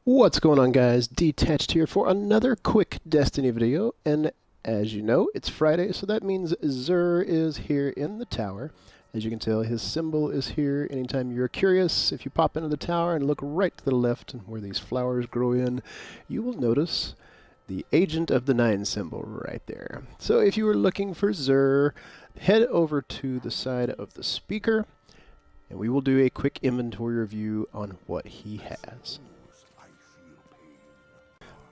What's going on, guys? Detached here for another quick Destiny video, and as you know, it's Friday, so that means Xur is here in the tower. As you can tell, his symbol is here. Anytime you're curious, if you pop into the tower and look right to the left where these flowers grow in, you will notice the Agent of the Nine symbol right there. So if you were looking for Xur, head over to the side of the speaker, and we will do a quick inventory review on what he has.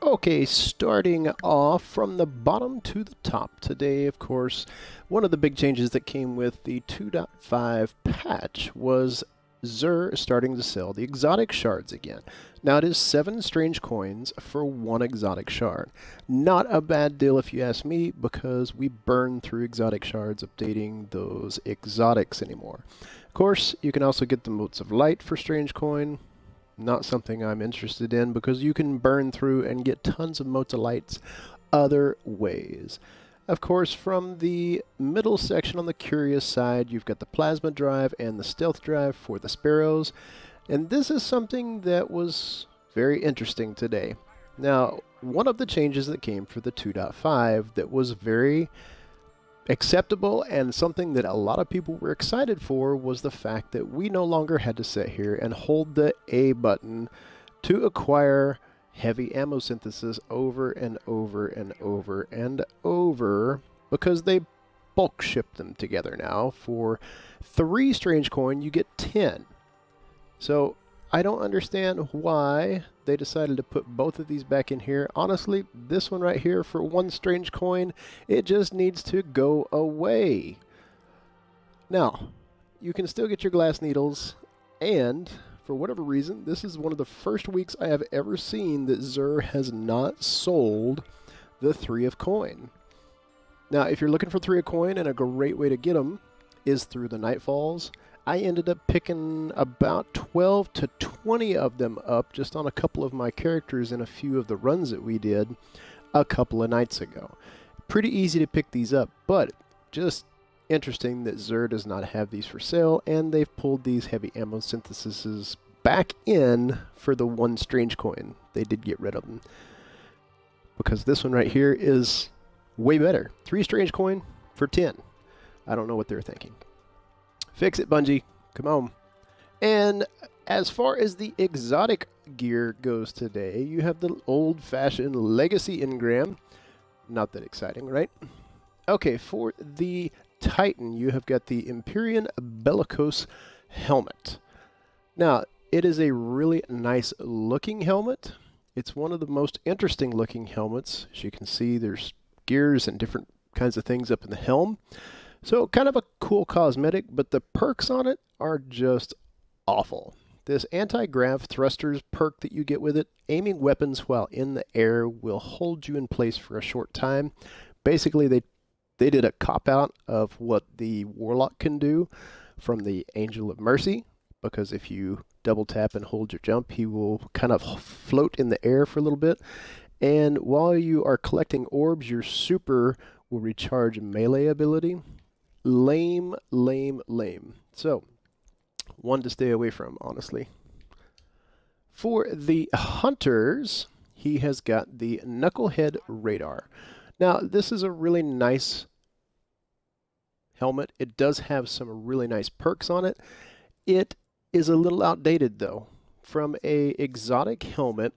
Okay, starting off from the bottom to the top today, of course, one of the big changes that came with the 2.5 patch was Xur starting to sell the exotic shards again. Now it is 7 strange coins for 1 exotic shard. Not a bad deal if you ask me, because we burn through exotic shards updating those exotics anymore. Of course, you can also get the Motes of Light for strange coin. Not something I'm interested in, because you can burn through and get tons of Motes of Lights other ways. Of course, from the middle section on the curious side, you've got the plasma drive and the stealth drive for the sparrows, and this is something that was very interesting today. Now, one of the changes that came for the 2.5 that was very acceptable and something that a lot of people were excited for was the fact that we no longer had to sit here and hold the A button to acquire heavy ammo synthesis over and over and over and over, because they bulk ship them together now. For 3 strange coin you get 10. So I don't understand why they decided to put both of these back in here. Honestly, this one right here for 1 strange coin, it just needs to go away. Now, you can still get your glass needles, and for whatever reason, this is one of the first weeks I have ever seen that Xur has not sold the 3 of coin. Now, if you're looking for 3 of coin, and a great way to get them is through the Nightfalls, I ended up picking about 12 to 20 of them up just on a couple of my characters in a few of the runs that we did a couple of nights ago. Pretty easy to pick these up, but just interesting that Xur does not have these for sale, and they've pulled these heavy ammo syntheses back in for the 1 strange coin. They did get rid of them, because this one right here is way better. 3 strange coin for 10. I don't know what they're thinking. Fix it, Bungie. Come on. And as far as the exotic gear goes today, you have the old-fashioned Legacy Engram. Not that exciting, right? Okay, for the Titan, you have got the Empyrean Bellicose helmet. Now, it is a really nice looking helmet. It's one of the most interesting looking helmets. As you can see, there's gears and different kinds of things up in the helm. So kind of a cool cosmetic, but the perks on it are just awful. This anti-grav thrusters perk that you get with it, aiming weapons while in the air will hold you in place for a short time. Basically, they did a cop-out of what the Warlock can do from the Angel of Mercy, because if you double tap and hold your jump, he will kind of float in the air for a little bit. And while you are collecting orbs, your super will recharge melee ability. Lame, lame, lame. So, one to stay away from, honestly. For the hunters, he has got the Knucklehead radar. Now, this is a really nice helmet. It does have some really nice perks on it. It is a little outdated, though. From a exotic helmet,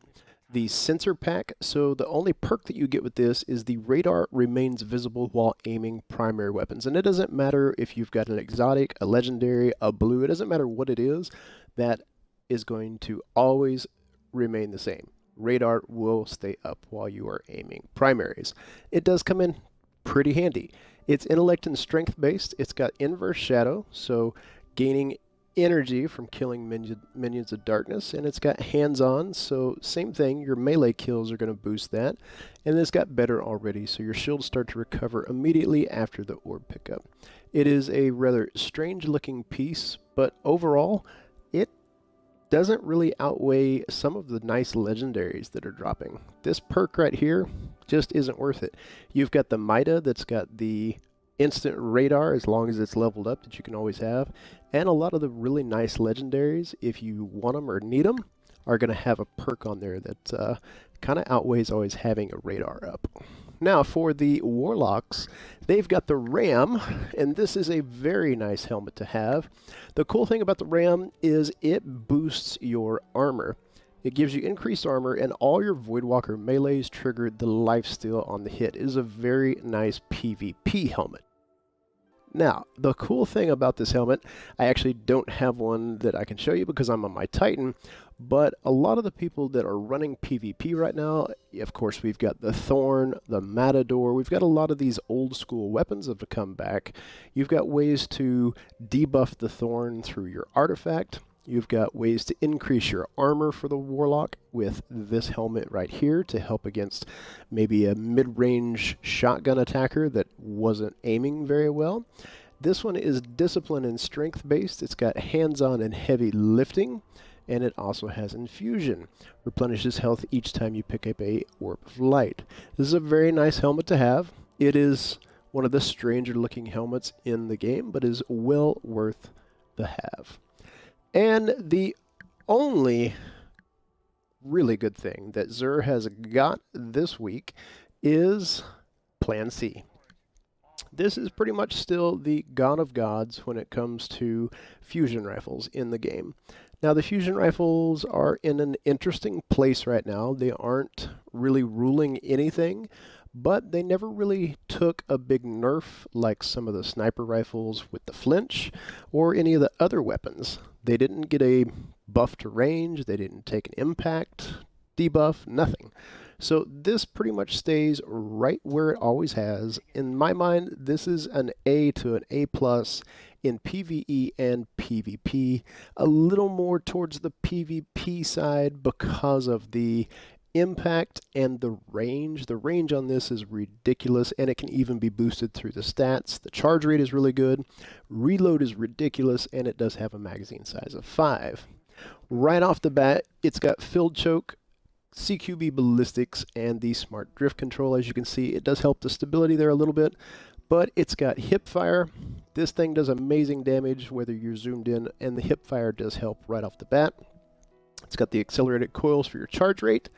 the sensor pack, so the only perk that you get with this is the radar remains visible while aiming primary weapons. And it doesn't matter if you've got an exotic, a legendary, a blue, it doesn't matter what it is, that is going to always remain the same. Radar will stay up while you are aiming primaries. It does come in pretty handy. It's intellect and strength based. It's got inverse shadow, so gaining energy from killing minions of darkness, and it's got hands-on, so same thing, your melee kills are going to boost that, and it's got better already, so your shields start to recover immediately after the orb pickup. It is a rather strange looking piece, but overall it doesn't really outweigh some of the nice legendaries that are dropping. This perk right here just isn't worth it. You've got the Mida that's got the instant radar as long as it's leveled up that you can always have, and a lot of the really nice legendaries, if you want them or need them, are going to have a perk on there that kind of outweighs always having a radar up. Now for the Warlocks, they've got the Ram, and this is a very nice helmet to have. The cool thing about the Ram is it boosts your armor. It gives you increased armor, and all your Voidwalker melees trigger the lifesteal on the hit. It is a very nice PvP helmet. Now, the cool thing about this helmet, I actually don't have one that I can show you because I'm on my Titan, but a lot of the people that are running PvP right now, of course, we've got the Thorn, the Matador, we've got a lot of these old school weapons that have come back. You've got ways to debuff the Thorn through your artifact. You've got ways to increase your armor for the Warlock with this helmet right here to help against maybe a mid-range shotgun attacker that wasn't aiming very well. This one is discipline and strength based. It's got hands-on and heavy lifting, and it also has infusion. Replenishes health each time you pick up a Orb of Light. This is a very nice helmet to have. It is one of the stranger looking helmets in the game, but is well worth the have. And the only really good thing that Xur has got this week is Plan C. This is pretty much still the god of gods when it comes to fusion rifles in the game. Now the fusion rifles are in an interesting place right now. They aren't really ruling anything, but they never really took a big nerf like some of the sniper rifles with the flinch or any of the other weapons. They didn't get a buff to range, they didn't take an impact debuff, nothing. So this pretty much stays right where it always has. In my mind, this is an A to an A+ in PvE and PvP. A little more towards the PvP side because of the impact and the range. The range on this is ridiculous, and it can even be boosted through the stats. The charge rate is really good. Reload is ridiculous, and it does have a magazine size of 5. Right off the bat, it's got Field Choke, CQB ballistics, and the smart drift control. As you can see, it does help the stability there a little bit, but it's got hip fire. This thing does amazing damage whether you're zoomed in, and the hip fire does help right off the bat. It's got the accelerated coils for your charge rate.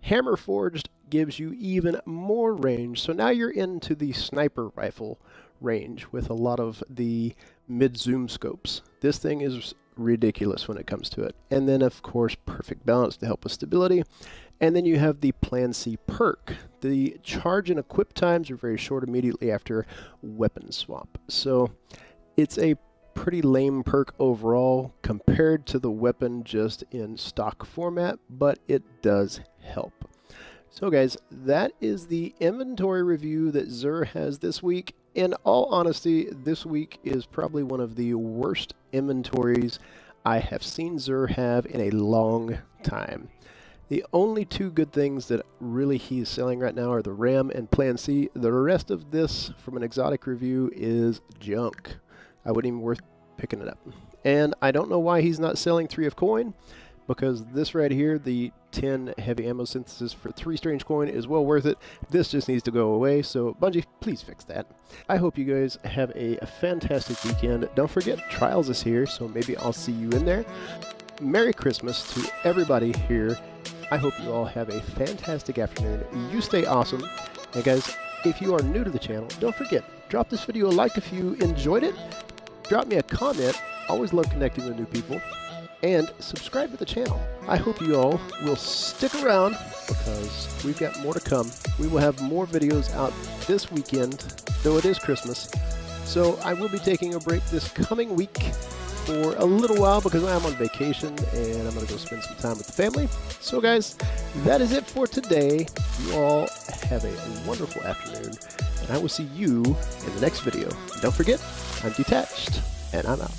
Hammer Forged gives you even more range, so now you're into the sniper rifle range with a lot of the mid-zoom scopes. This thing is ridiculous when it comes to it. And then, of course, perfect balance to help with stability. And then you have the Plan C perk. The charge and equip times are very short immediately after weapon swap. So it's a pretty lame perk overall compared to the weapon just in stock format, but it does help. So guys, that is the inventory review that Xur has this week. In all honesty, this week is probably one of the worst inventories I have seen Xur have in a long time. The only two good things that really he's selling right now are the RAM and Plan C. The rest of this from an exotic review is junk. I wouldn't even worth picking it up. And I don't know why he's not selling 3 of coin, because this right here, the 10 heavy ammo synthesis for 3 strange coin, is well worth it. This just needs to go away, so Bungie, please fix that. I hope you guys have a fantastic weekend. Don't forget, Trials is here, so maybe I'll see you in there. Merry Christmas to everybody here. I hope you all have a fantastic afternoon. You stay awesome. And guys, if you are new to the channel, don't forget, drop this video a like if you enjoyed it. Drop me a comment. Always love connecting with new people. And subscribe to the channel. I hope you all will stick around because we've got more to come. We will have more videos out this weekend, though it is Christmas. So I will be taking a break this coming week for a little while because I am on vacation and I'm going to go spend some time with the family. So guys, that is it for today. You all have a wonderful afternoon, and I will see you in the next video. Don't forget, I'm detached, and I'm out.